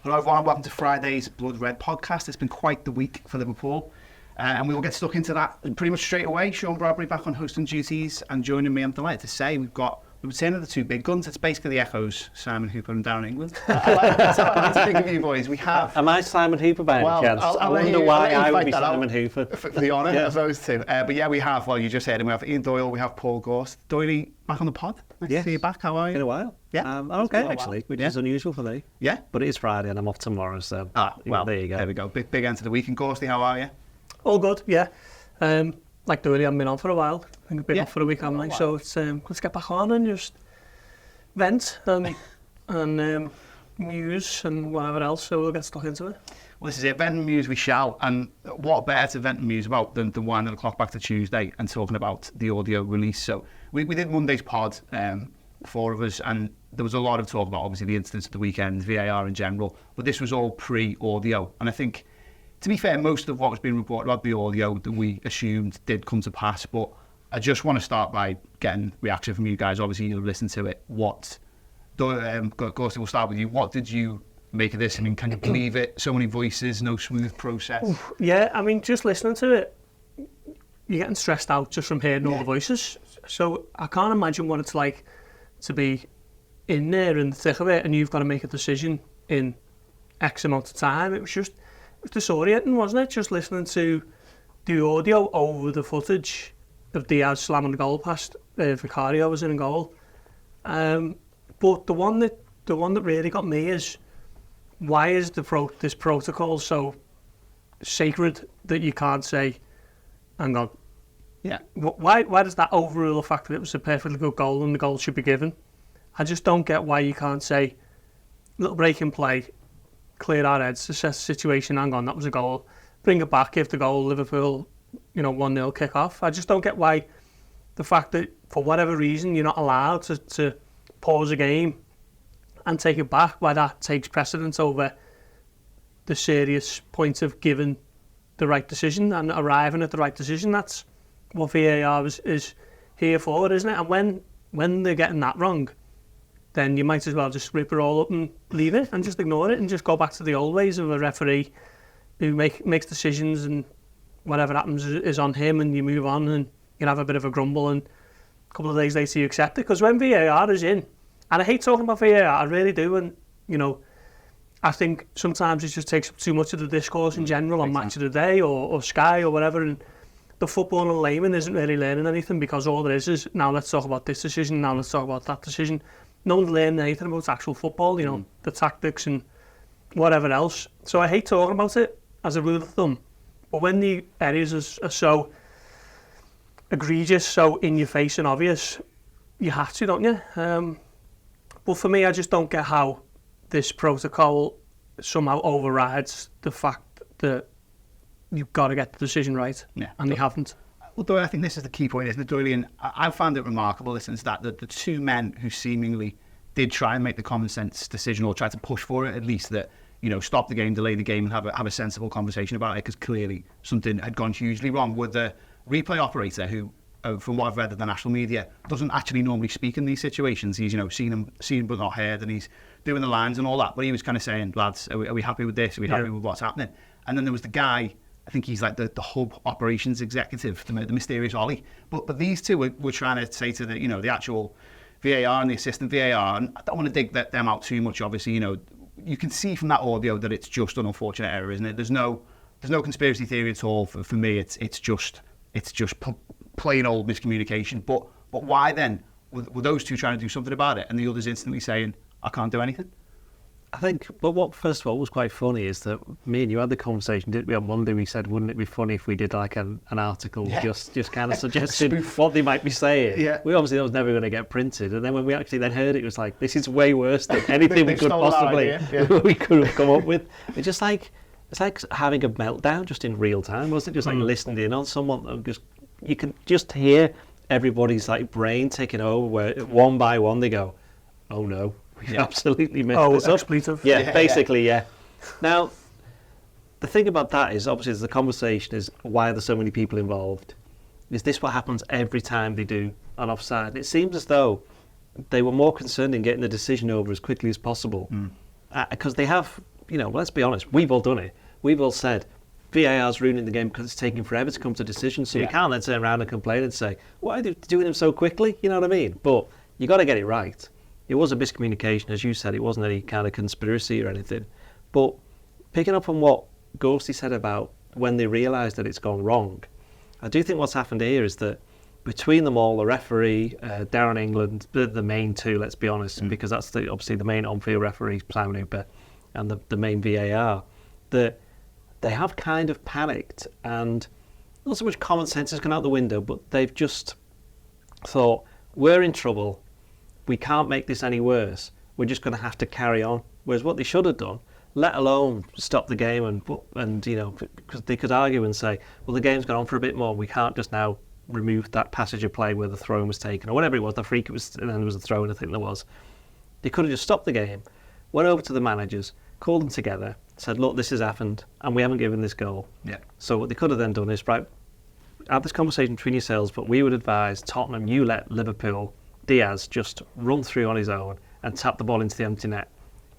Hello everyone, welcome to Friday's Blood Red podcast. It's been quite the week for Liverpool, and we will get stuck into that pretty much straight away. Sean Bradbury back on hosting duties, and joining me, I'm delighted to say, we've returned the two big guns. It's basically the Echoes, Simon Hooper and Darren England. That's how I like to think of you boys. We have. Am I Simon Hooper by any chance? I wonder why I would be Simon Hooper. For the honour of those two. But yeah, we have, well, you just heard him, we have Ian Doyle, we have Paul Gorst. Doyle, back on the pod. Nice to see you back. How are you? In a while. Yeah. I'm okay, actually, which is unusual for me. Yeah. But it is Friday and I'm off tomorrow, so well, there you go. There we go. Big end to the week. And Gorsty, how are you? All good, yeah. Like Doyle, I haven't been on for a while. I think I've been off for a week, haven't I? So it's, let's get back on and just vent and muse and whatever else, so we'll get stuck into it. Well, this is it. Vent and muse we shall. And what better to vent and muse about than winding the clock back to Tuesday and talking about the audio release. So we did Monday's pod, four of us, and there was a lot of talk about, obviously, the incidents of the weekend, VAR in general, but this was all pre-audio. And I think, to be fair, most of what was being reported about the audio that we assumed did come to pass, but I just want to start by getting reaction from you guys. Obviously, you've listened to it. Gorst, we'll start with you. What did you make of this? I mean, can you believe it? So many voices, no smooth process. Oof, yeah, I mean, just listening to it, you're getting stressed out just from hearing all the voices. So I can't imagine what it's like to be in there in the thick of it and you've got to make a decision in X amount of time. It was disorienting, wasn't it? Just listening to the audio over the footage of Diaz slamming the goal past Vicario was in goal. But the one that really got me is, why is this protocol so sacred that you can't say, hang on? Yeah. Why does that overrule the fact that it was a perfectly good goal and the goal should be given? I just don't get why you can't say, little break in play, clear our heads, assess the situation, hang on, that was a goal, bring it back, give the goal, Liverpool, 1-0 kick off. I just don't get why the fact that for whatever reason you're not allowed to pause a game and take it back, why that takes precedence over the serious point of giving the right decision and arriving at the right decision. That's what VAR is here for, isn't it? And when they're getting that wrong, then you might as well just rip it all up and leave it and just ignore it and just go back to the old ways of a referee who makes decisions and whatever happens is on him, and you move on and you have a bit of a grumble and a couple of days later you accept it. Because when VAR is in, and I hate talking about VAR, I really do, and I think sometimes it just takes up too much of the discourse in general on Match of the Day or Sky or whatever, and the football and layman isn't really learning anything, because all there is now let's talk about this decision, now let's talk about that decision. No one's learning anything about actual football, the tactics and whatever else. So I hate talking about it as a rule of thumb. But when the areas are so egregious, so in your face and obvious, you have to, don't you? But for me, I just don't get how this protocol somehow overrides the fact that you've got to get the decision right, and they haven't. Well, Doyle, I think this is the key point, isn't it, Doyle? And I found it remarkable, listening to that, the two men who seemingly did try and make the common sense decision, or try to push for it at least, that stop the game, delay the game, and have a sensible conversation about it, because clearly something had gone hugely wrong. With the replay operator, who, from what I've read of the national media, doesn't actually normally speak in these situations. He's seen but not heard, and he's doing the lines and all that. But he was kind of saying, lads, are we happy with this? Are we happy with what's happening? And then there was the guy, I think he's like the hub operations executive, the mysterious Ollie. But these two were trying to say to the actual VAR and the assistant VAR, and I don't want to dig them out too much. Obviously, you can see from that audio that it's just an unfortunate error, isn't it? There's no conspiracy theory at all. For me, it's just plain old miscommunication. But why then were those two trying to do something about it, and the others instantly saying, I can't do anything? I think, but what first of all was quite funny is that me and you had the conversation, didn't we, on Monday? We said, wouldn't it be funny if we did like an article just kind of suggesting what they might be saying? Yeah. We obviously, that was never going to get printed, and then when we actually then heard it, it was like, this is way worse than anything we could possibly we could have come up with. It's like having a meltdown just in real time, wasn't it? Just like listening in on someone, you can just hear everybody's like brain taking over, where one by one they go, oh no. We absolutely messed this up. Expletive. Yeah, basically, yeah. Now, the thing about that is, obviously, the conversation is, why are there so many people involved? Is this what happens every time they do an offside? It seems as though they were more concerned in getting the decision over as quickly as possible, because they have let's be honest, we've all done it. We've all said, VAR's ruining the game because it's taking forever to come to decisions, so you can't then turn around and complain and say, why are they doing them so quickly? You know what I mean? But you got to get it right. It was a miscommunication, as you said. It wasn't any kind of conspiracy or anything. But picking up on what Ghosty said about when they realised that it's gone wrong, I do think what's happened here is that between them all, the referee, Darren England, the main two, let's be honest, because that's obviously the main on-field referee, Simon Hooper, and the main VAR, that they have kind of panicked, and not so much common sense has gone out the window, but they've just thought, we're in trouble, we can't make this any worse, we're just going to have to carry on. Whereas what they should have done, let alone stop the game, and because they could argue and say, well, the game's gone on for a bit more, we can't just now remove that passage of play where the throw was taken, or whatever it was, the freak it was, and then there was a throw, and I think there was. They could have just stopped the game, went over to the managers, called them together, said, look, this has happened, and we haven't given this goal. Yeah. So what they could have then done is, right, have this conversation between yourselves, but we would advise Tottenham, you let Liverpool, Diaz, just run through on his own and tap the ball into the empty net.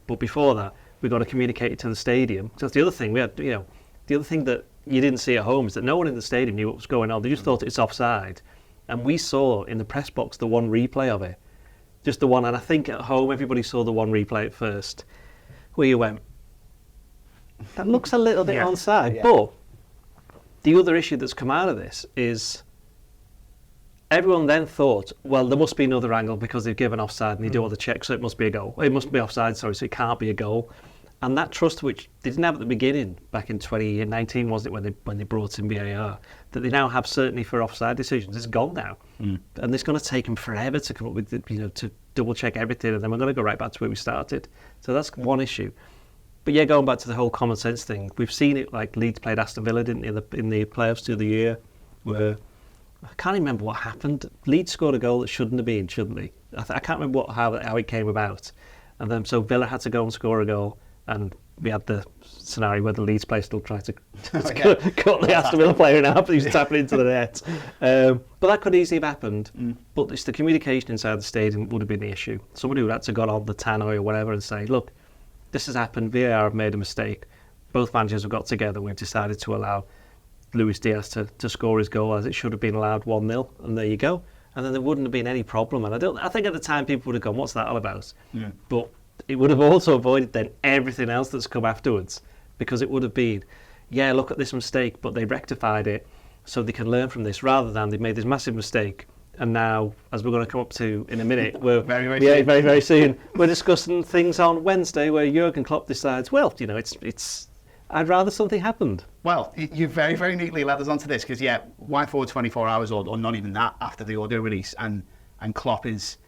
But before that, we've got to communicate it to the stadium. So that's the other thing. We had, the other thing that you didn't see at home is that no one in the stadium knew what was going on. They just thought it's offside. And we saw in the press box the one replay of it. Just the one. And I think at home, everybody saw the one replay at first, where you went, that looks a little bit onside. Yeah. But the other issue that's come out of this is everyone then thought, well, there must be another angle because they've given offside and they do all the checks, so it must be a goal. It must be offside, sorry, so it can't be a goal. And that trust, which they didn't have at the beginning, back in 2019, wasn't it, when they brought in VAR, that they now have certainty for offside decisions, is gone now. And it's going to take them forever to come up with, to double check everything, and then we're going to go right back to where we started. So that's one issue. But yeah, going back to the whole common sense thing, we've seen it like Leeds played Aston Villa, didn't they, in the playoffs through the year, where I can't remember what happened. Leeds scored a goal that shouldn't have been, shouldn't they? I can't remember how it came about. And then so Villa had to go and score a goal, and we had the scenario where the Leeds player still tried to cut the Aston Villa player in half, he was tapping into the net. But that could easily have happened. But it's the communication inside the stadium would have been the issue. Somebody would have to go on the tannoy or whatever and say, look, this has happened, VAR have made a mistake. Both managers have got together, we've decided to allow Luis Diaz to score his goal as it should have been allowed 1-0, and there you go. And then there wouldn't have been any problem. And I think at the time people would have gone, what's that all about? Yeah. But it would have also avoided then everything else that's come afterwards, because it would have been, yeah, look at this mistake, but they rectified it so they can learn from this, rather than they've made this massive mistake. And now, as we're going to come up to in a minute, we're very soon, we're discussing things on Wednesday where Jurgen Klopp decides, well, it's I'd rather something happened. Well, you very, very neatly led us onto this, because, why forward 24 hours or not even that after the audio release, and Klopp is...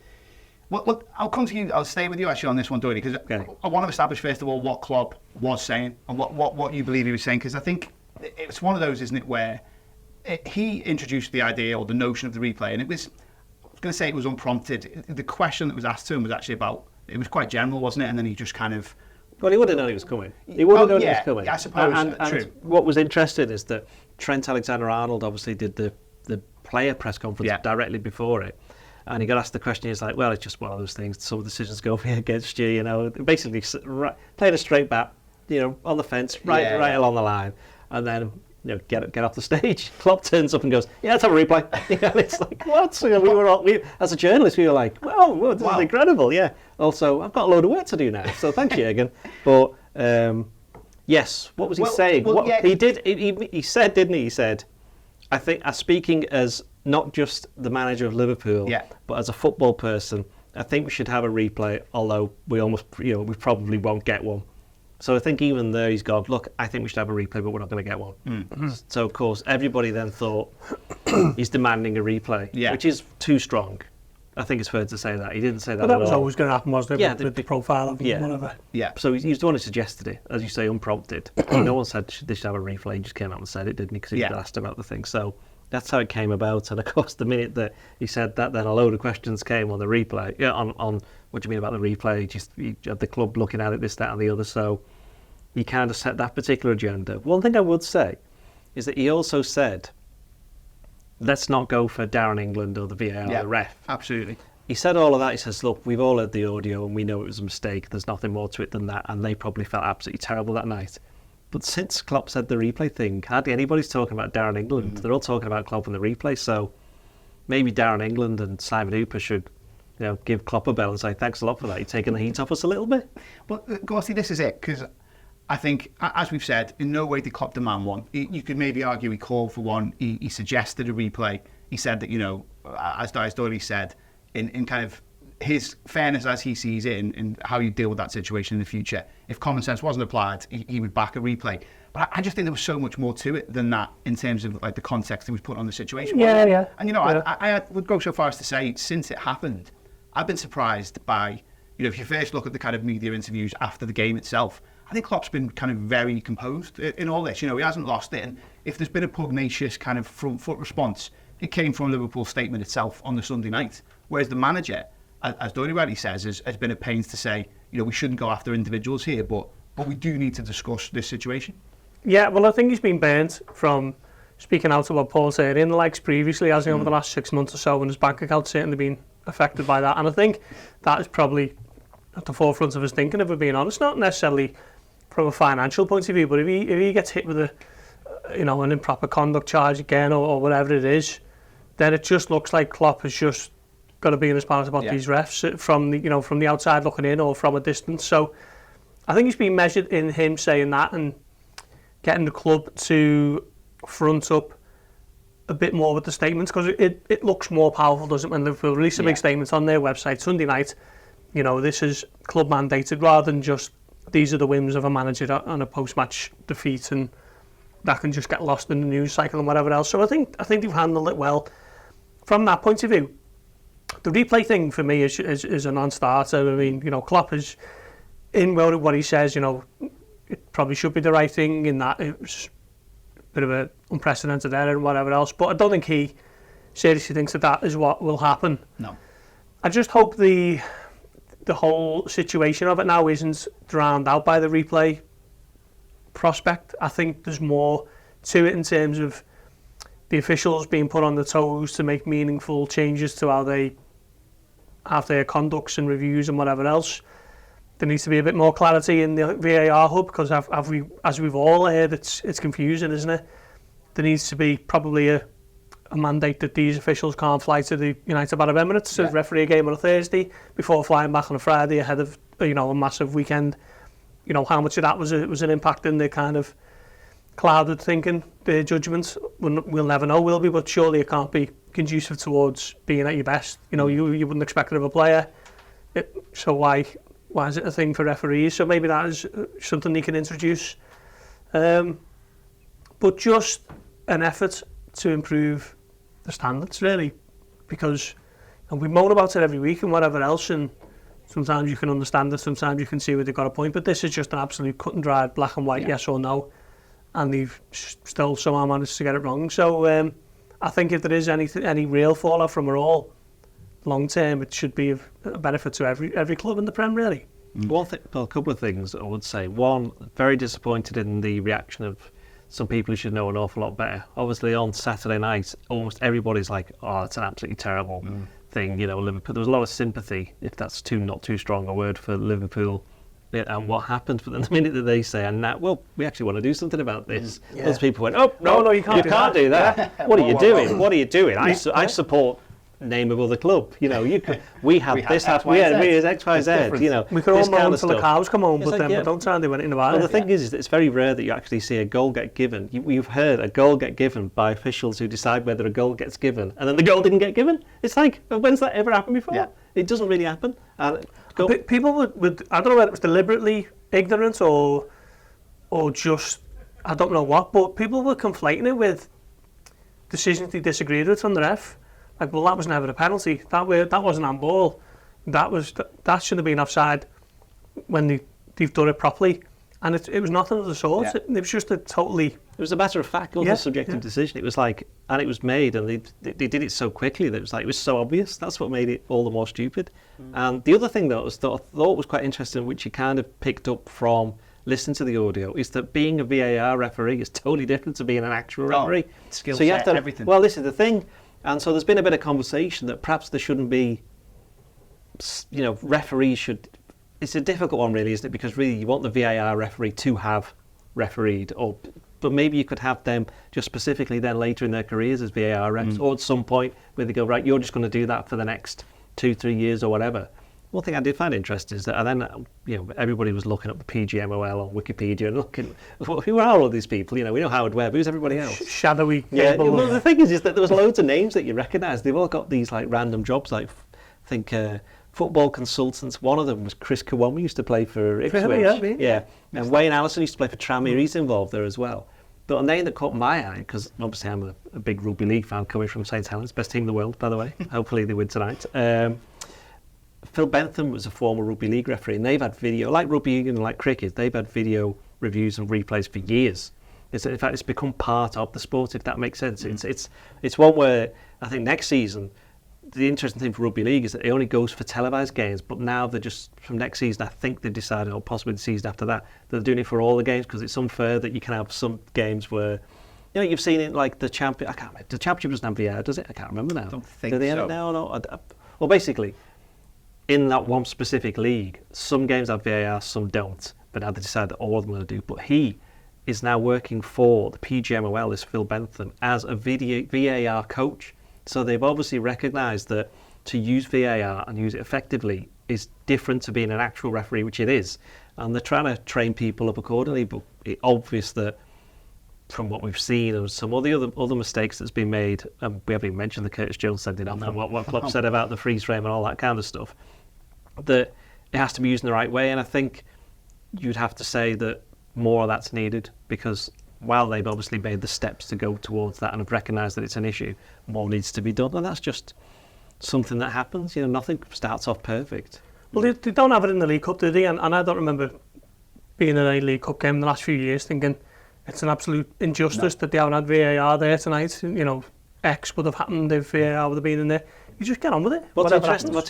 Well, I'll come to you, I'll stay with you actually on this one, Doyle, because I want to establish, first of all, what Klopp was saying and what you believe he was saying, because I think it's one of those, isn't it, where he introduced the idea or the notion of the replay, and I was going to say it was unprompted. The question that was asked to him was actually about, it was quite general, wasn't it? And then he just kind of... Well, he would have known he was coming. He would have known he was coming. I suppose, and true. What was interesting is that Trent Alexander-Arnold obviously did the player press conference directly before it. And he got asked the question, he's like, well, it's just one of those things, some decisions go against you, basically playing a straight bat, on the fence, right along the line, and then, get off the stage. Klopp turns up and goes, yeah, let's have a replay. It's like, what? We as a journalist, we were like, whoa, this is incredible, yeah. Also, I've got a load of work to do now, so thank you again. But, yes, what was he saying? He said, didn't he? He said, I think, speaking as not just the manager of Liverpool, but as a football person, I think we should have a replay, although we we probably won't get one. So I think even there he's gone, look, I think we should have a replay, but we're not going to get one. So, of course, everybody then thought he's demanding a replay, which is too strong. I think it's fair to say that. He didn't say that at all. But that was always going to happen, wasn't it, with the profile of whatever. Yeah, so he's the one who suggested it, as you say, unprompted. No one said they should have a replay. He just came out and said it, didn't he? Because he asked about the thing. So that's how it came about. And, of course, the minute that he said that, then a load of questions came on the replay. On what do you mean about the replay? Just you had the club looking at it, this, that, and the other. So he kind of set that particular agenda. One thing I would say is that he also said, let's not go for Darren England or the VAR or the ref. Absolutely. he said all of that. He says, look, we've all heard the audio and we know it was a mistake. There's nothing more to it than that. And they probably felt absolutely terrible that night. But since Klopp said the replay thing, hardly anybody's talking about Darren England. They're all talking about Klopp and the replay. So maybe Darren England and Simon Hooper should, give Klopp a bell and say, thanks a lot for that. You're taking the heat off us a little bit. But, Gorsty, this is it, because I think, as we've said, in no way did Klopp demand one. You could maybe argue he called for one. He suggested a replay. He said that, as Doyle said, in kind of his fairness as he sees it in how you deal with that situation in the future, if common sense wasn't applied, he would back a replay. But I just think there was so much more to it than that in terms of like the context that was put on the situation. Yeah. And I would go so far as to say, since it happened, I've been surprised by, if you first look at the kind of media interviews after the game itself, I think Klopp's been kind of very composed in all this. He hasn't lost it. And if there's been a pugnacious kind of front foot response, it came from Liverpool's statement itself on the Sunday night. Whereas the manager, as Doyle rightly says, has been at pains to say, we shouldn't go after individuals here, but we do need to discuss this situation. Yeah, well, I think he's been burnt from speaking out about Paul Terry and the likes previously, as over the last 6 months or so, and his bank account's certainly been affected by that. And I think that is probably at the forefront of his thinking, if we're being honest, not necessarily from a financial point of view, but if he gets hit with an improper conduct charge again or whatever it is, then it just looks like Klopp has just got to be in his balance about these refs from the outside looking in or from a distance. So I think he's been measured in him saying that and getting the club to front up a bit more with the statements, because it looks more powerful, doesn't it, when Liverpool release a big statement on their website Sunday night. This is club mandated rather than just these are the whims of a manager on a post-match defeat, and that can just get lost in the news cycle and whatever else. So I think they've handled it well from that point of view. The replay thing for me is a non-starter. I mean, Klopp is in well with what he says. It probably should be the right thing in that it was a bit of an unprecedented error and whatever else. But I don't think he seriously thinks that is what will happen. No. I just hope the whole situation of it now isn't drowned out by the replay prospect. I think there's more to it in terms of the officials being put on their toes to make meaningful changes to how they have their conducts and reviews and whatever else. There needs to be a bit more clarity in the VAR hub, because as we've all heard, it's confusing, isn't it? There needs to be probably a mandate that these officials can't fly to the United Arab Emirates to referee a game on a Thursday before flying back on a Friday ahead of a massive weekend. How much of that was an impact in the kind of clouded thinking, their judgments? We'll never know, will we? But surely it can't be conducive towards being at your best. You wouldn't expect it of a player. So why is it a thing for referees? So maybe that is something they can introduce. But just an effort to improve the standards, really, because we moan about it every week and whatever else, and sometimes you can understand it, sometimes you can see where they've got a point, but this is just an absolute cut and dried black and white yes or no, and they've still somehow managed to get it wrong. So I think if there is any real fallout from it all, long term, it should be of a benefit to every club in the Prem, really. A couple of things I would say. One, very disappointed in the reaction of some people who should know an awful lot better. Obviously, on Saturday night, almost everybody's like, "Oh, it's an absolutely terrible thing." Liverpool. There was a lot of sympathy, if that's not too strong a word, for Liverpool and what happened. But then the minute that they say, "And now, well, we actually want to do something about this," those people went, "Oh, no, you can't do that. What are you doing? What are you doing? I support." Name of other club, we have X, Y, Z. We could all moan until the cows come home, but don't try and do anything about it. The thing is that it's very rare that you actually see a goal get given. You've heard a goal get given by officials who decide whether a goal gets given, and then the goal didn't get given. It's like, when's that ever happened before? Yeah. It doesn't really happen. And people would, I don't know whether it was deliberately ignorant or just, I don't know what, but people were conflating it with decisions they disagreed with from the ref. Like, well, that was never a penalty. That wasn't handball. That should have been offside when they've done it properly. And it was nothing of the sort. Yeah. It was just a totally... It was a matter of fact, it wasn't a subjective decision. It was like, and it was made, and they did it so quickly that it was so obvious. That's what made it all the more stupid. And the other thing that I thought was quite interesting, which you kind of picked up from listening to the audio, is that being a VAR referee is totally different to being an actual referee. Skill set, everything. Well, this is the thing. And so there's been a bit of conversation that perhaps there shouldn't be referees should. It's a difficult one, really, isn't it? Because really, you want the VAR referee to have refereed, but maybe you could have them just specifically then later in their careers as VAR reps, or at some point where they go, right, you're just going to do that for the next 2-3 years or whatever. One thing I did find interesting is that, and then everybody was looking up the PGMOL on Wikipedia and looking, who are all these people? We know Howard Webb. Who's everybody else? Shadowy. Yeah. Well, the thing is that there was loads of names that you recognise. They've all got these like random jobs. Like I think football consultants. One of them was Chris Kawoma, used to play for Ipswich. Yeah. And Wayne Allison used to play for Tranmere. He's involved there as well. But a name that caught my eye, because obviously I'm a big rugby league fan coming from St Helens, best team in the world, by the way. Hopefully they win tonight. Phil Bentham was a former rugby league referee, and they've had video, like rugby and like cricket, they've had video reviews and replays for years. In fact, it's become part of the sport, if that makes sense. It's one where I think next season, the interesting thing for rugby league is that it only goes for televised games, but now they're just, from next season, I think they've decided, or possibly the season after that, they're doing it for all the games, because it's unfair that you can have some games where, you've seen it like the champion. I can't remember. The championship doesn't have VAR, does it? I can't remember now. I don't think do they so. Have it now or not? Well, basically, in that one specific league, some games have VAR, some don't. But now they decide that all of them are going to do. But he is now working for the PGMOL, this Phil Bentham, as a VAR coach. So they've obviously recognised that to use VAR and use it effectively is different to being an actual referee, which it is. And they're trying to train people up accordingly. But it's obvious that from what we've seen and some of the other mistakes that's been made, we haven't even mentioned the Curtis Jones sending off and what Klopp said about the freeze frame and all that kind of stuff, that it has to be used in the right way. And I think you'd have to say that more of that's needed, because while they've obviously made the steps to go towards that and have recognised that it's an issue, more needs to be done. And that's just something that happens. Nothing starts off perfect. Well, they don't have it in the League Cup, do they? And I don't remember being in a League Cup game in the last few years thinking it's an absolute injustice that they haven't had VAR there tonight. X would have happened if VAR would have been in there. You just get on with it. What's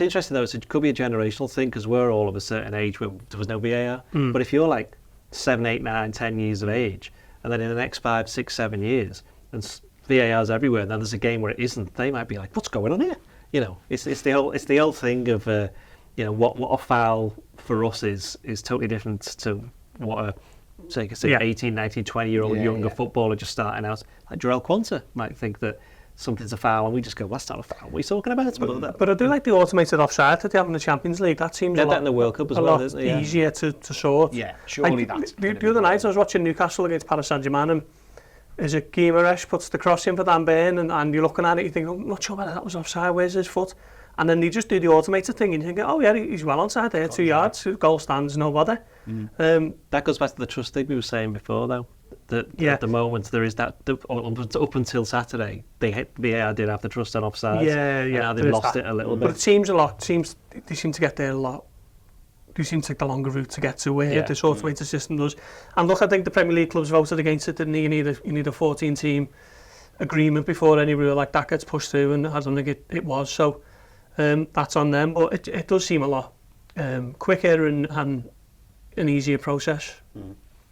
interesting though is it could be a generational thing, because we're all of a certain age where there was no VAR. But if you're like 7, 8, 9, 10 years of age, and then in the next 5, 6, 7 years, and VAR's everywhere, and then there's a game where it isn't, they might be like, "What's going on here?" It's the old thing of what a foul for us is totally different to what a 18, 19, 20-year-old younger footballer just starting out. Like Jarell Quansah might think that something's a foul, and we just go, well, that's not a foul. What are you talking about? But I do like the automated offside that they have in the Champions League. That seems that in the World Cup as well, isn't it? Easier to sort. Yeah, surely that's... The other night I was watching Newcastle against Paris Saint-Germain, and as a Guimaraes puts the cross in for Dan Burn, and you're looking at it, you think, I'm not sure whether that was offside, where's his foot? And then they just do the automated thing, and you think, oh yeah, he's well onside there, 2 yards, goal stands, no bother. That goes back to the trust thing we were saying before, though. At the moment, there is that, up until Saturday, VAR did have the trust on offside. And now they've lost it a little bit. But it seems they seem to get there a lot. They seem to take the longer route to get to where this automated system does. And look, I think the Premier League clubs voted against it, didn't they? You need a 14-team agreement before any rule like that gets pushed through, and I don't think it was. So that's on them. But it does seem a lot quicker and an easier process.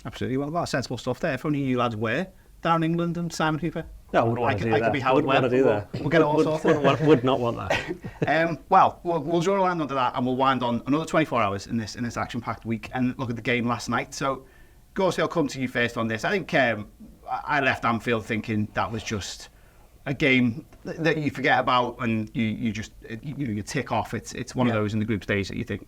Absolutely. Well, a lot of sensible stuff there. If only you lads were down in England and Simon Cooper. No, I wouldn't want to do that. I could be Howard Webb. We'll get it all sorted. Would not want that. We'll draw a line under that, and we'll wind on another 24 hours in this action-packed week and look at the game last night. So, Gorst, I'll come to you first on this. I think I left Anfield thinking that was just a game that you forget about, and you tick off. It's one of those in the group stage that you think,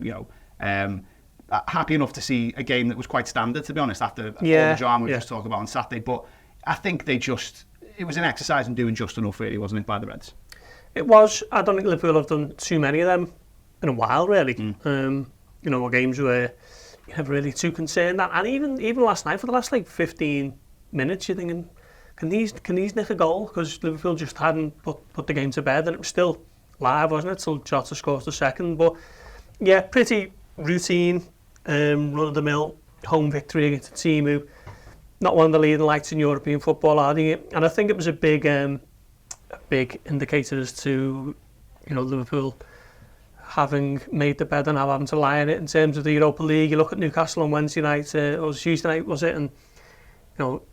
happy enough to see a game that was quite standard, to be honest, after all the drama we just talked about on Saturday. But I think it was an exercise in doing just enough, really, wasn't it, by the Reds? It was. I don't think Liverpool have done too many of them in a while, really. Games where you're never really too concerned. And even last night, for the last 15 minutes, you're thinking, can these nick a goal? Because Liverpool just hadn't put the game to bed, and it was still live, wasn't it, till Jota scores the second. But yeah, pretty routine, run-of-the-mill home victory against a team who not one of the leading lights in European football, are they? And I think it was a big indicator as to Liverpool having made the bed and now having to lie in it in terms of the Europa League. You look at Newcastle on Wednesday night, or Tuesday night was it, and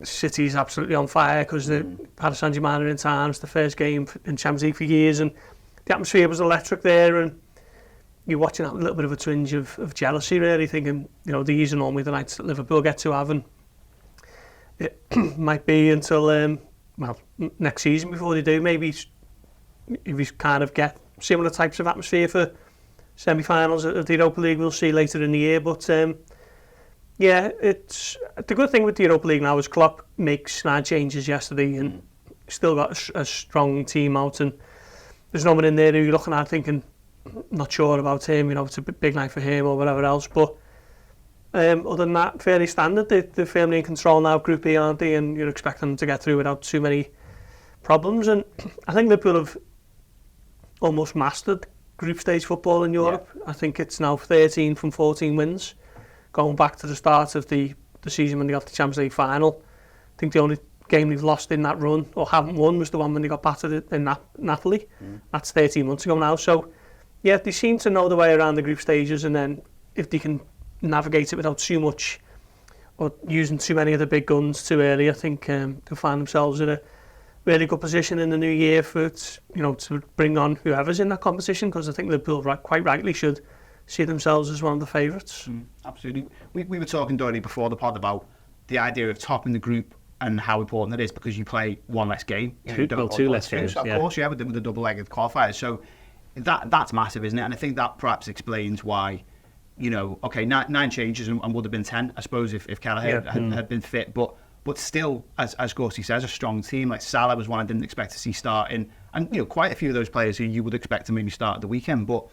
City's absolutely on fire because the Paris Saint-Germain are in town. It's the first game in Champions League for years, and the atmosphere was electric there. And you're watching a little bit of a twinge of jealousy, really, thinking, you know, these are normally the nights that Liverpool get to have, and it might be until next season before they do. Maybe if we kind of get similar types of atmosphere for semi-finals of the Europa League, we'll see later in the year. But yeah, it's the good thing with the Europa League now is Klopp makes 9 changes yesterday and still got a strong team out, and there's no one in there who you're looking at thinking, not sure about him, you know, it's a big night for him or whatever else. But other than that, fairly standard. They're firmly in control now, Group E, aren't they? And you're expecting them to get through without too many problems. And I think Liverpool have almost mastered group stage football in Europe. Yeah. I think it's now 13 from 14 wins, going back to the start of the season when they got the Champions League final. I think the only game they've lost in that run, or haven't won, was the one when they got battered in Napoli. That's 13 months ago now. So yeah, they seem to know the way around the group stages, and then if they can navigate it without too much or using too many of the big guns too early, I think they'll find themselves in a really good position in the new year for to bring on whoever's in that competition, because I think Liverpool quite rightly should see themselves as one of the favourites. Absolutely. We were talking, Doyle, before the pod about the idea of topping the group and how important it is, because you play one less game. Two less games. Of course, yeah, with the double-legged qualifiers. So that's massive, isn't it? And I think that perhaps explains why, you know, okay, 9 changes and would have been 10, I suppose, if Kelleher had been fit. But still, as Gorsty says, a strong team. Like Salah was one I didn't expect to see starting, and you know, quite a few of those players who you would expect to maybe start at the weekend. But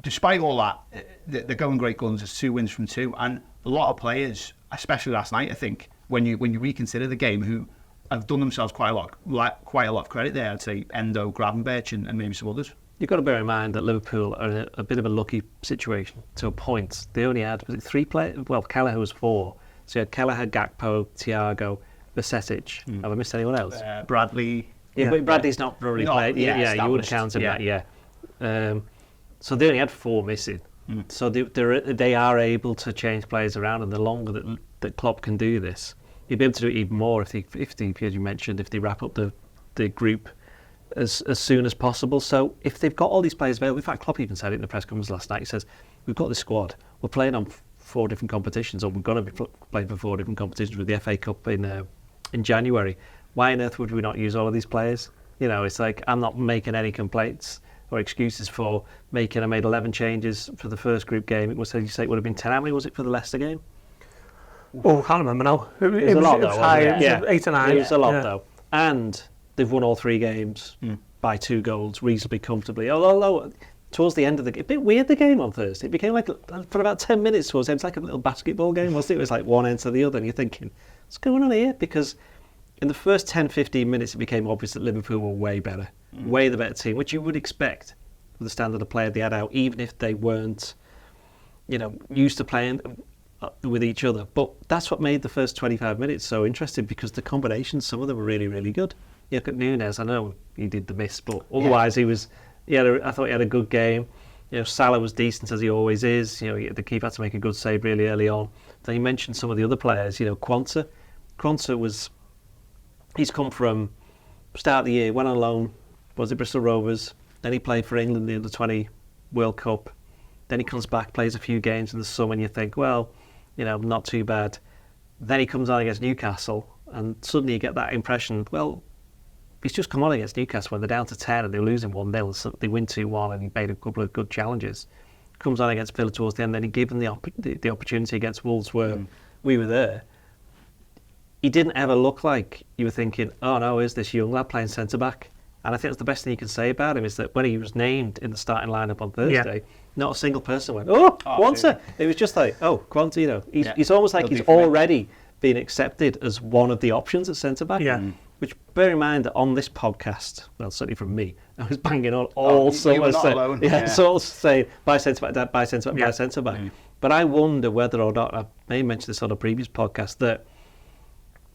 despite all that, they're going great guns. It's 2 wins from 2, and a lot of players, especially last night, I think, when you reconsider the game, who have done themselves quite a lot of credit there. I'd say Endo, Gravenberch, and maybe some others. You've got to bear in mind that Liverpool are in a bit of a lucky situation to a point. They only had 3 players. Well, Kelleher was 4. So you had Kelleher, Gakpo, Thiago, Basetic. Have I missed anyone else? Bradley. Yeah, but Bradley's not really played. Yeah, you would count him that. Yeah. So they only had 4 missing. So they are able to change players around, and the longer that Klopp can do this, he'll be able to do it even more if they, as you mentioned, if they wrap up the group as soon as possible. So if they've got all these players available, in fact, Klopp even said it in the press conference last night. He says, we've got this squad, we're playing on 4 different competitions, or we're going to be playing for 4 different competitions with the FA Cup in January. Why on earth would we not use all of these players? You know, it's like, I'm not making any complaints or excuses for I made 11 changes for the first group game. It was, as you say, it would have been 10. How many was it for the Leicester game? Oh, I can't remember now. It was a lot, though. It was 8 or 9. It was a lot, though. And they've won all 3 games by 2 goals reasonably comfortably. Although towards the end of the game, a bit weird, the game on Thursday. It became like, for about 10 minutes towards the end, it's like a little basketball game, wasn't it? It was like one end to the other, and you're thinking, what's going on here? Because in the first 10-15 minutes, it became obvious that Liverpool were way better, way the better team, which you would expect with the standard of player they had out, even if they weren't, used to playing with each other. But that's what made the first 25 minutes so interesting, because the combinations, some of them were really, really good. You look at Núñez, I know he did the miss, but otherwise I thought he had a good game. Salah was decent, as he always is. The keeper had to make a good save really early on. Then you mentioned some of the other players. Quansah. He's come from start of the year, went on loan, was it Bristol Rovers, then he played for England in the Under-20 World Cup, then he comes back, plays a few games in the summer, and you think, well, not too bad. Then he comes on against Newcastle, and suddenly you get that impression, well, he's just come on against Newcastle when they're down to 10 and they're losing 1-0, so they win 2-1, and he made a couple of good challenges. Comes on against Villa towards the end, then he gave them the opportunity against Wolves where we were there. He didn't ever look like you were thinking, oh no, is this young lad playing centre-back? And I think that's the best thing you can say about him, is that when he was named in the starting lineup on Thursday, not a single person went, Quansah! It was just like, Quansah, he's almost like he's already been accepted as one of the options at centre-back. Yeah. Which, bear in mind that on this podcast, well, certainly from me, I was banging on all summer saying, buy centre-back, buy centre-back, buy centre-back. But I wonder whether or not, I may mention this on a previous podcast, that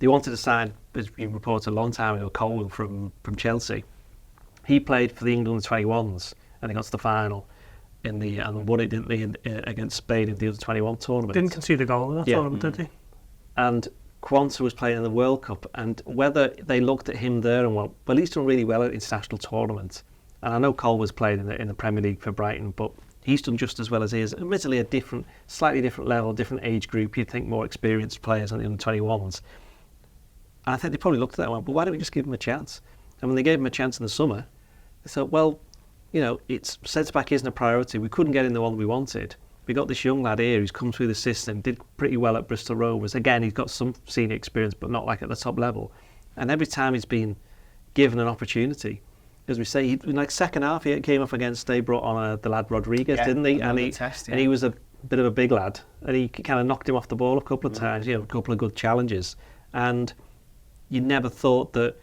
they wanted to sign, as we reported a long time ago, Cole from Chelsea. He played for the England 21s and they got to the final and won it, didn't they, against Spain in the Under-21 tournament. Didn't concede a goal in that tournament, did he? And Quansah was playing in the World Cup, and whether they looked at him there and he's done really well at international tournaments. And I know Cole was playing in the Premier League for Brighton, but he's done just as well as he is. Admittedly, slightly different level, different age group. You'd think more experienced players on the under-21s. And I think they probably looked at that and went, well, why don't we just give him a chance? And when they gave him a chance in the summer, they thought, well, it's centre-back isn't a priority. We couldn't get in the one we wanted. We got this young lad here who's come through the system, did pretty well at Bristol Rovers. Again, he's got some senior experience, but not like at the top level. And every time he's been given an opportunity, as we say, in second half, he came off against, they brought on the lad Rodriguez, didn't he? And he was a bit of a big lad, and he kind of knocked him off the ball a couple of times, a couple of good challenges. And you never thought that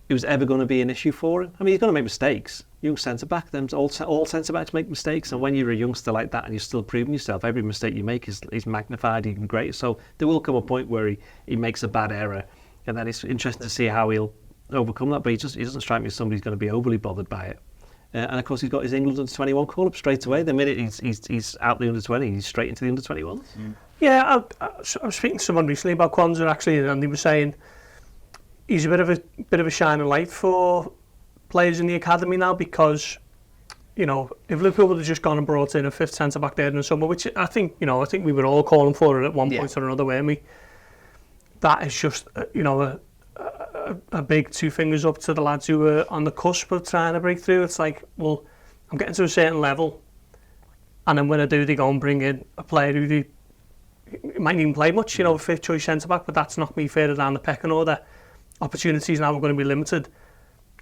it was ever going to be an issue for him. I mean, he's going to make mistakes. Young centre-back, all centre-backs make mistakes, and when you're a youngster like that and you're still proving yourself, every mistake you make is magnified even greater. So there will come a point where he makes a bad error, and then it's interesting to see how he'll overcome that, but he doesn't strike me as somebody who's going to be overly bothered by it. And of course, he's got his England under-21 call-up straight away. The minute he's out the under-20, he's straight into the under-21s. Yeah, I was speaking to someone recently about Quansah, actually, and he was saying he's a bit of a shining light for players in the academy now, because if Liverpool would have just gone and brought in a fifth centre back there in the summer, which I think we were all calling for it at one point or another, weren't we? That is just a big two fingers up to the lads who were on the cusp of trying to break through. It's like, well, I'm getting to a certain level, and then when I do, they go and bring in a player who might not even play much, a fifth choice centre back, but that's knocked me further down the pecking order. Opportunities now are going to be limited.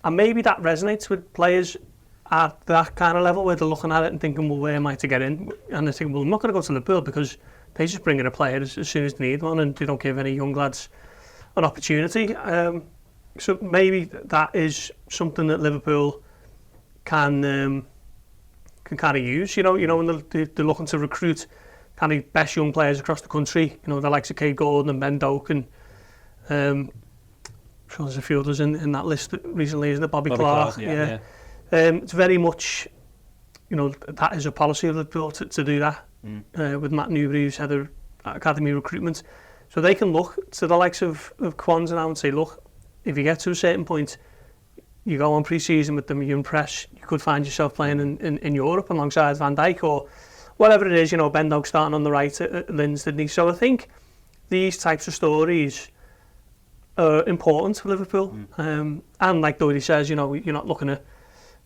And maybe that resonates with players at that kind of level, where they're looking at it and thinking, well, where am I to get in? And they think, well, I'm not going to go to Liverpool because they just bring in a player as soon as they need one, and they don't give any young lads an opportunity. So maybe that is something that Liverpool can kind of use. When they're looking to recruit kind of best young players across the country. The likes of Kate Gordon and Ben Doak, and I'm sure there's a few others in that list recently, isn't it? Bobby Clark. Yeah. It's very much, that is a policy of Liverpool to do that. With Matt Newbury, who's head of academy recruitment. So they can look to the likes of Quansah now and say, look, if you get to a certain point, you go on pre-season with them, you impress, you could find yourself playing in Europe alongside Van Dijk or whatever it is. Ben Doak starting on the right at Linz, didn't he? So I think these types of stories are important for Liverpool. And like Doyle says, you're not looking at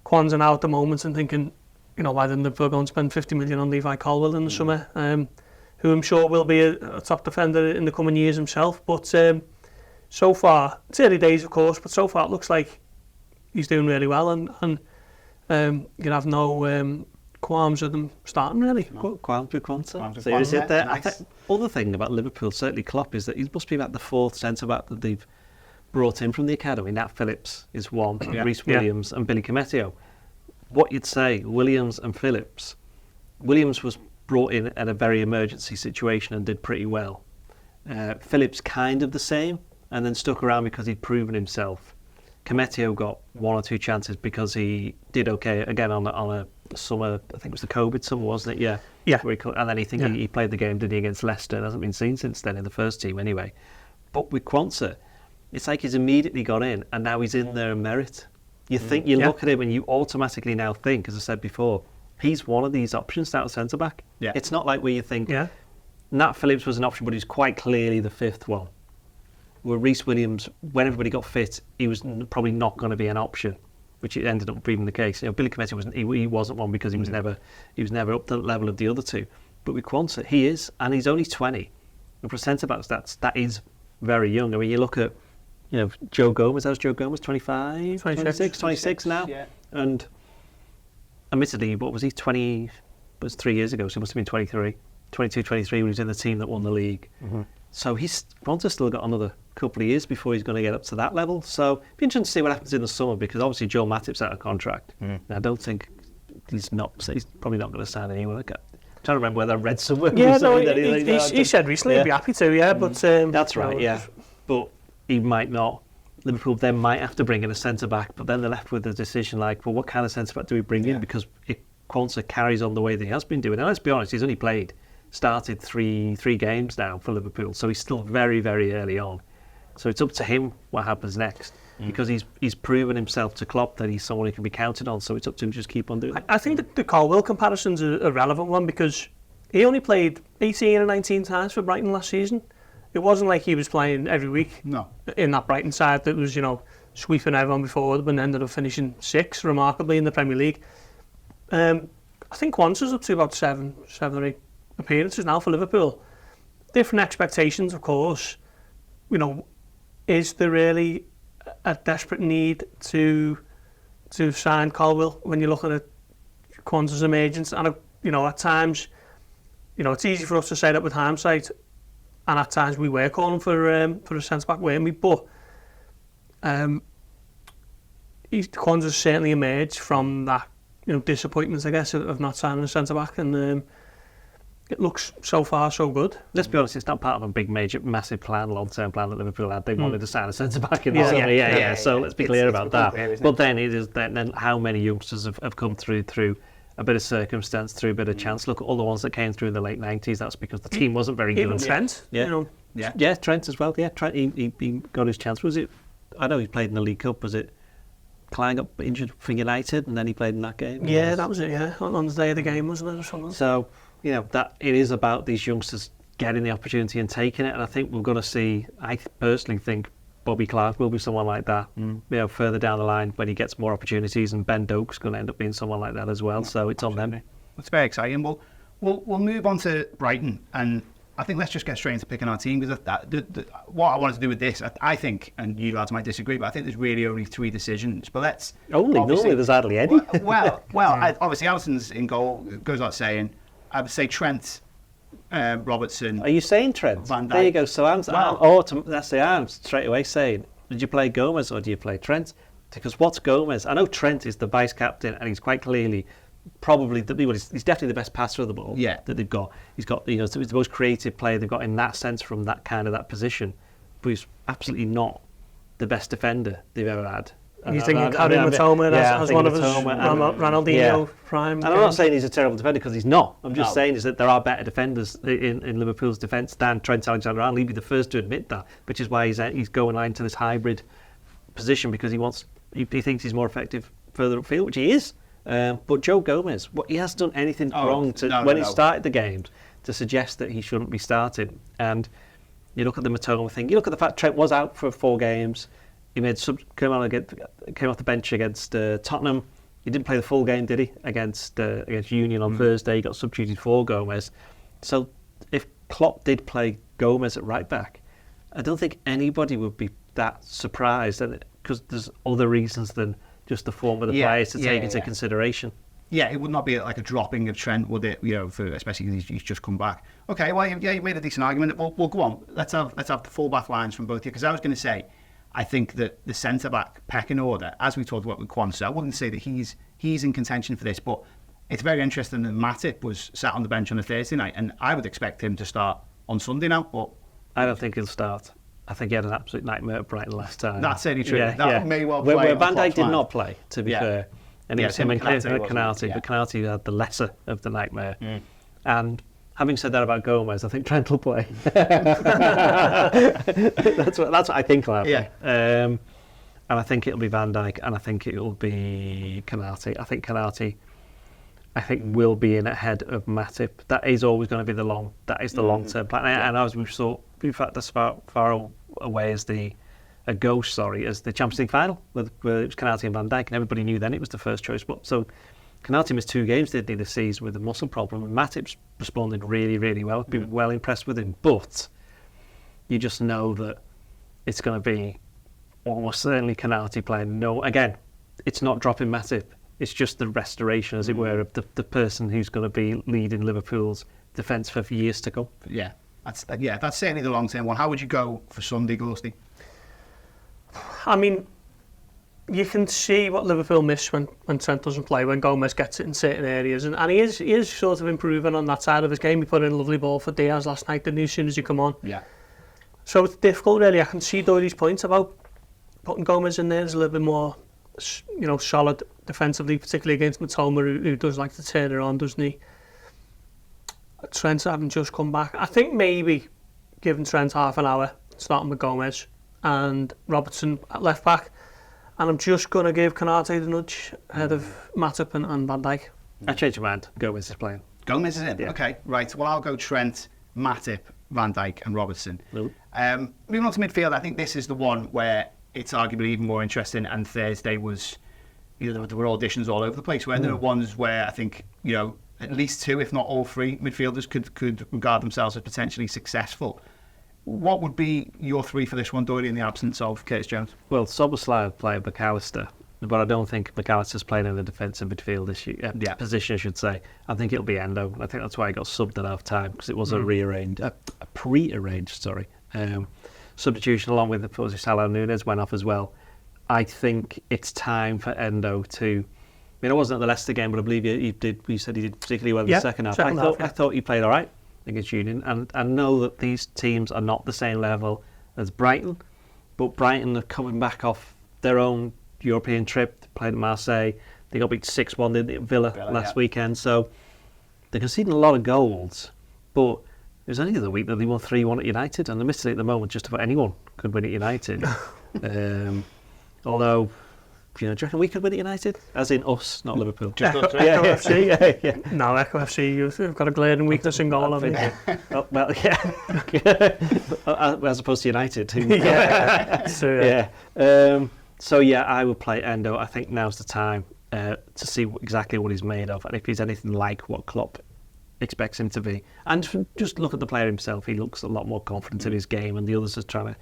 Quansah now at the moment and thinking, why didn't Liverpool go and spend 50 million on Levi Colwill in the summer, who I'm sure will be a top defender in the coming years himself. But so far, it's early days of course, but so far it looks like he's doing really well, and you have no qualms with them starting, really. Qualms with Quansah. So is it there? Nice. I think other thing about Liverpool, certainly Klopp, is that he must be about the fourth centre-back that they've brought in from the academy. Nat Phillips is one, Rhys Williams and Billy Cometio. What you'd say, Williams and Phillips. Williams was brought in at a very emergency situation and did pretty well. Phillips kind of the same, and then stuck around because he'd proven himself. Cometio got one or two chances because he did okay again on a summer. I think it was the COVID summer, wasn't it? Yeah. And then he played the game, did he, against Leicester? And hasn't been seen since then in the first team anyway. But with Quansah, it's like he's immediately got in, and now he's in there in merit. You look at him and you automatically now think, as I said before, he's one of these options down centre back. Yeah. It's not like where you think Nat Phillips was an option, but he's quite clearly the fifth one. Where Rhys Williams, when everybody got fit, he was probably not going to be an option, which it ended up being the case. Billy Cometio wasn't. He wasn't one because he was never up to the level of the other two. But with Quansah, he is, and he's only 20. And for centre backs, that is very young. I mean, you look at Joe Gomez. How's Joe Gomez? 25, 26 now. Yeah. And admittedly, what was he? 20? It was 3 years ago, so he must have been 23, 22, 23 when he was in the team that won the league. So Quansah's still got another couple of years before he's going to get up to that level. So it'd be interesting to see what happens in the summer, because obviously Joel Matip's out of contract. I don't think he's probably not going to sign anywhere. I'm trying to remember whether I read somewhere. He said recently he'd be happy to. But that's right. But he might not. Liverpool then might have to bring in a centre back, but then they're left with a decision like, well, what kind of centre back do we bring in? Because if Quansah carries on the way that he has been doing, and let's be honest, he's only started three games now for Liverpool, so he's still very, very early on. So it's up to him what happens next, because he's proven himself to Klopp that he's someone who can be counted on. So it's up to him to just keep on doing it. I think that the Colwill comparison's a relevant one, because he only played 18 or 19 times for Brighton last season. It wasn't like he was playing every week in that Brighton side that was, sweeping everyone before them and ended up finishing 6th, remarkably, in the Premier League. I think Quansah's up to about 7 or 8 appearances now for Liverpool. Different expectations, of course. Is there really a desperate need to sign Colwill when you're looking at Quansah's emergence? And at times, it's easy for us to say that with hindsight, and at times we were calling for a centre back, weren't we? But Quansah's certainly emerged from that disappointment, I guess, of not signing a centre back, and it looks so far so good. Let's be honest, it's not part of a big, massive plan, long-term plan that Liverpool had. They wanted to sign a centre-back in the summer. So let's be clear about that. But then it is then how many youngsters have come through a bit of circumstance, through a bit of chance. Look at all the ones that came through in the late 90s. That's because the team wasn't very good. Even Trent, Yeah, Trent as well. Yeah, Trent, he got his chance. Was it? I know he played in the League Cup. Was it? Klein got injured for United, and then he played in that game. Yeah, that was it. Yeah, on the day of the game, wasn't it, or something? So that it is about these youngsters getting the opportunity and taking it. And I think we're going to see. I personally think Bobby Clark will be someone like that. Further down the line when he gets more opportunities, and Ben Doak's going to end up being someone like that as well. So it's on them. It's very exciting. We'll move on to Brighton, and I think let's just get straight into picking our team, because what I wanted to do with this, I think, and you lads might disagree, but I think there's really only 3 decisions. But let's normally there's hardly any. Obviously Alisson's in goal, goes without saying. I would say Trent, Robertson. Are you saying Trent? Van Dijk. There you go. So I'm straight away saying, did you play Gomez or do you play Trent? Because what's Gomez? I know Trent is the vice captain, and he's quite clearly probably he's definitely the best passer of the ball that they've got. He's got he's the most creative player they've got in that sense from that position, but he's absolutely not the best defender they've ever had. You think Karim Matoma as one of his Ronaldinho prime? And I'm not saying he's a terrible defender, because he's not. I'm just saying is that there are better defenders in Liverpool's defence than Trent Alexander-Arnold. He'd be the first to admit that, which is why he's going into this hybrid position, because he thinks he's more effective further upfield, which he is. But Joe Gomez, he hasn't done anything wrong when he started the games to suggest that he shouldn't be starting. And you look at the Matoma thing, you look at the fact Trent was out for 4 games. He came off the bench against Tottenham. He didn't play the full game, did he? Against Union on Thursday, he got substituted for Gomez. So if Klopp did play Gomez at right back, I don't think anybody would be that surprised, because there's other reasons than just the form of the players to take into consideration. Yeah, it would not be like a dropping of Trent, would it? Especially because he's just come back. Okay, well, you made a decent argument. Well, go on. Let's have the full back lines from both of you, because I was going to say, I think that the centre back pecking order, as we talked about with Quansah, I wouldn't say that he's in contention for this, but it's very interesting that Matip was sat on the bench on a Thursday night, and I would expect him to start on Sunday now. But I don't think he'll start. I think he had an absolute nightmare at Brighton last time. That's certainly true. That may well play. Where Van Dijk did not play, to be fair. And it was him and Konaté. But Konaté had the lesser of the nightmare. And having said that about Gomez, I think Trent will play. That's what I think will happen. Yeah. And I think it'll be Van Dijk, and I think it'll be Konaté. I think Konaté will be in ahead of Matip. That is always going to be the long-term plan. And as we saw, in fact, that's far away as the Champions League final, where it was Konaté and Van Dijk, and everybody knew then it was the first choice. But so Konaté missed 2 games, didn't he, this season with a muscle problem, and Matip's responded really, really well. I've been well impressed with him, but you just know that it's going to be almost certainly Konaté playing. No, again, it's not dropping Matip. It's just the restoration, as it were, of the person who's going to be leading Liverpool's defence for years to come. Yeah, that's certainly the long-term one. How would you go for Sunday, Gorsty? I mean, you can see what Liverpool miss when Trent doesn't play, when Gomez gets it in certain areas, and he is sort of improving on that side of his game. He put in a lovely ball for Diaz last night, didn't he, as soon as you come on? Yeah. So it's difficult, really. I can see Doyley's point about putting Gomez in there as a little bit more, solid defensively, particularly against Matoma, who does like to turn it on, doesn't he? Trent having just come back. I think maybe giving Trent half an hour, starting with Gomez, and Robertson at left back. And I'm just going to give Konate the nudge ahead of Matip and Van Dijk. I changed my mind. Gomez is playing. Gomez is in? Yeah. Okay, right. Well, I'll go Trent, Matip, Van Dijk and Robertson. Nope. Moving on to midfield, I think this is the one where it's arguably even more interesting, and Thursday was, there were auditions all over the place, where there were ones where I think, at least two, if not all three, midfielders could regard themselves as potentially successful. What would be your three for this one, Doyle, in the absence of Curtis Jones? Well, Szoboszlai would play McAllister, but I don't think McAllister's playing in the defensive midfield position, I should say. I think it'll be Endo. I think that's why he got subbed at half time, because it was a pre-arranged substitution, along with Salah and Núñez went off as well. I think it's time for Endo to. I wasn't at the Leicester game, but I believe you said he did particularly well in the second half. I thought he played all right against Union, and I know that these teams are not the same level as Brighton, but Brighton are coming back off their own European trip. They played at Marseille. They got beat 6-1 at Villa last weekend, so they're conceding a lot of goals, but it was only the other week that they won 3-1 at United, and they're missing it at the moment. Just about anyone could win at United. Although, do you reckon we could win at United? As in us, not Liverpool. Just Echo FC. Yeah. No, Echo FC, you've got a glaring weakness in goal, haven't you? Oh, well, as opposed to United. So, I would play Endo. I think now's the time to see exactly what he's made of, and if he's anything like what Klopp expects him to be. And just look at the player himself. He looks a lot more confident in his game, and the others are trying to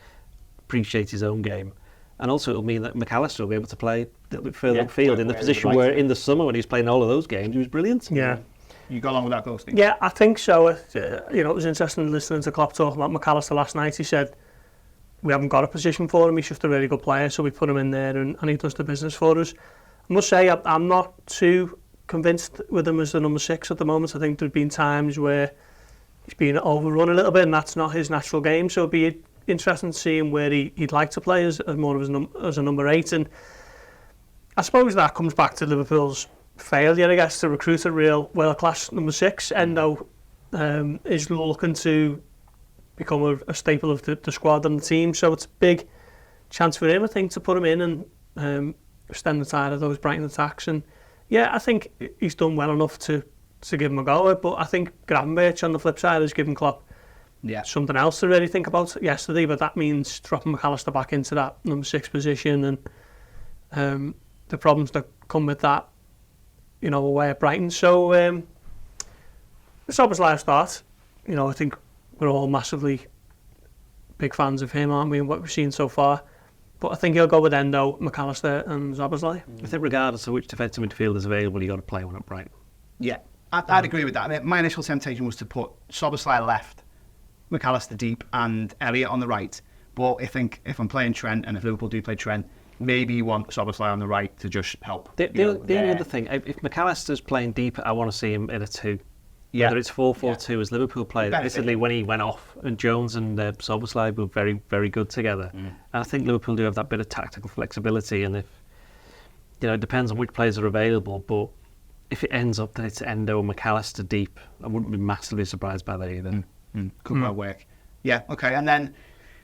appreciate his own game. And also it'll mean that McAllister will be able to play a little bit further upfield in the position where in the summer when he was playing all of those games, he was brilliant. Yeah. You go along with that, Gorst? Yeah, I think so. It was interesting listening to Klopp talk about McAllister last night. He said, we haven't got a position for him. He's just a really good player, so we put him in there and he does the business for us. I must say, I'm not too convinced with him as the number 6 at the moment. I think there have been times where he's been overrun a little bit, and that's not his natural game. So it'd be interesting to see him where he'd like to play as more of as a number 8. And I suppose that comes back to Liverpool's failure, I guess, to recruit a real world-class number 6. Endo is looking to become a staple of the squad and the team, so it's a big chance for him, I think, to put him in and extend the tide of those Brighton attacks. And I think he's done well enough to give him a go, but I think Gravenberch on the flip side has given Klopp something else to really think about yesterday, but that means dropping McAllister back into that number 6 position, and the problems that come with that, away at Brighton. So it's obviously a start. I think we're all massively big fans of him, aren't we, and what we've seen so far. But I think he'll go with Endo, McAllister and Szoboszlai. I think regardless of which defensive midfield is available, you've got to play one at Brighton. Yeah, I'd agree with that. I mean, my initial temptation was to put Szoboszlai left, McAllister deep and Elliott on the right. But I think if I'm playing Trent, and if Liverpool do play Trent, maybe you want Szoboszlai on the right to just help. The other thing, if McAllister's playing deep, I want to see him in a 2. Yeah. Whether it's 4-4-2 as Liverpool played admittedly when he went off, and Jones and Szoboszlai were very, very good together. And I think Liverpool do have that bit of tactical flexibility, and if it depends on which players are available, but if it ends up that it's Endo and McAllister deep, I wouldn't be massively surprised by that either. Could well work. Yeah, okay. And then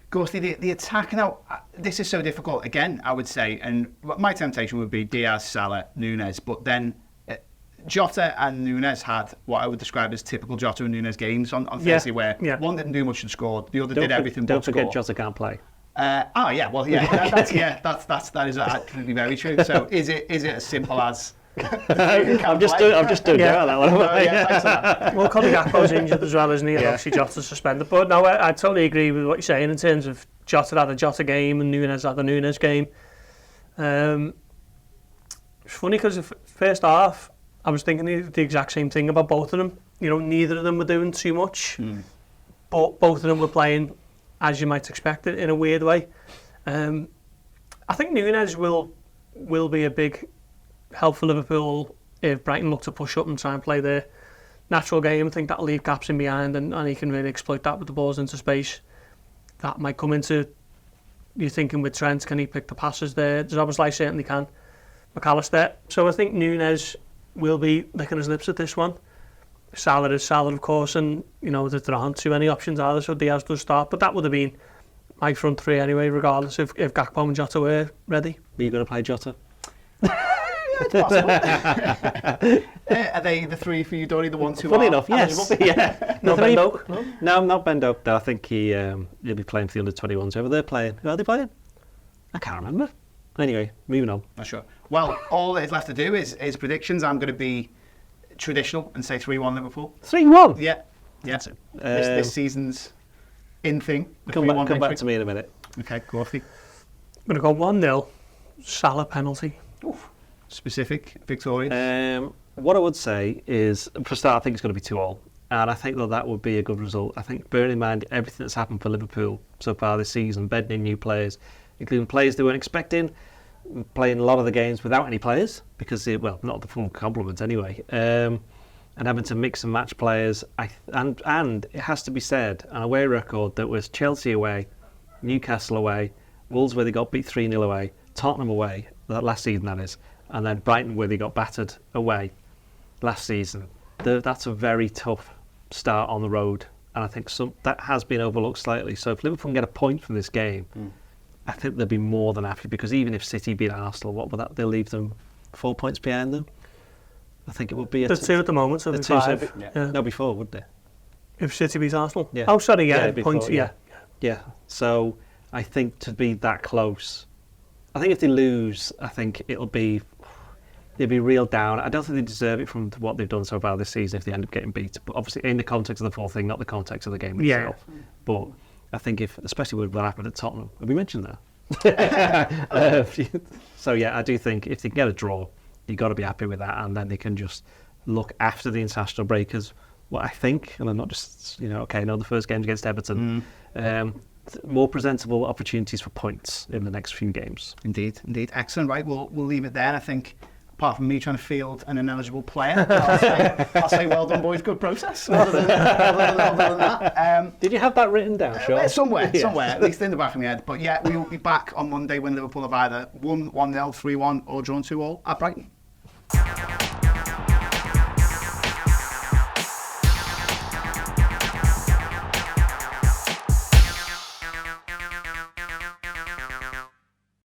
Gorsty, the attack now, this is so difficult again, I would say, and my temptation would be Diaz, Salah, Núñez, but then Jota and Núñez had what I would describe as typical Jota and Núñez games on Thursday, where one didn't do much and scored, the other did everything but score. Don't forget Jota can't play. That is absolutely very true. So is it as simple as? I'm just doing that one. Thanks for that. Well, Cody Gakpo's injured as well, isn't he? Obviously Jota's suspended. But no, I totally agree with what you're saying in terms of Jota had a Jota game and Núñez had a Núñez game. It's funny because the first half, I was thinking the exact same thing about both of them. Neither of them were doing too much, but both of them were playing as you might expect it in a weird way. I think Núñez will be a big help for Liverpool if Brighton look to push up and try and play their natural game. I think that'll leave gaps in behind, and he can really exploit that with the balls into space. That might come into, you're thinking with Trent, can he pick the passes there? Szoboszlai certainly can. McAllister. So I think Núñez will be licking his lips at this one. Salah is Salah, of course, and there aren't too many options either, so Diaz does start. But that would have been my front three anyway, regardless if Gakpo and Jota were ready. Are you going to play Jota? It's possible. Are they the three for you, Dory? The ones who Funny are enough, yes. Yeah. No Bendo? No, not Bendo. No, I think he'll be playing for the under-21s. Whoever they're playing. Who are they playing? I can't remember. Anyway, moving on. Not sure. Well, all that is left to do is predictions. I'm going to be traditional and say 3-1 Liverpool. 3-1? Yeah. That's it. This season's in thing. Come back to me in a minute. Okay, Gorfy. I'm going to go 1-0. Salah penalty. Oof. Specific, Victorian. What I would say is, for a start, I think it's going to be 2-2. And I think that would be a good result. I think, bearing in mind everything that's happened for Liverpool so far this season, bedding in new players, including players they weren't expecting, playing a lot of the games without any players, because, not the full complement anyway, and having to mix and match players. And it has to be said, an away record that was Chelsea away, Newcastle away, Wolves where they got beat 3-0 away, Tottenham away, that last season that is, and then Brighton where they got battered away last season. That's a very tough start on the road, and I think that has been overlooked slightly. So if Liverpool can get a point from this game, I think they'll be more than happy, because even if City beat Arsenal, what would that? They'll leave them 4 points behind them. I think it would be the two at the moment, so the 5. No, before, would they? If City beat Arsenal? Yeah. Oh, sorry, yeah, before, points, yeah. So I think to be that close, I think if they lose, I think they'll be real down. I don't think they deserve it from what they've done so far this season if they end up getting beat. But obviously in the context of the full thing, not the context of the game itself. But I think especially with what happened at Tottenham, have we mentioned that? So yeah, I do think if they get a draw, you've got to be happy with that, and then they can just look after the international break as what I think, and I'm not just, the first game's against Everton, more presentable opportunities for points in the next few games. Indeed. Excellent. Right, we'll leave it there. I think, apart from me trying to field an ineligible player, I'll say well done, boys. Good process. Other than that, did you have that written down? Sure. Somewhere, at least in the back of my head. But yeah, we will be back on Monday when Liverpool have either won 1-0, 3-1, or drawn 2-2 at Brighton.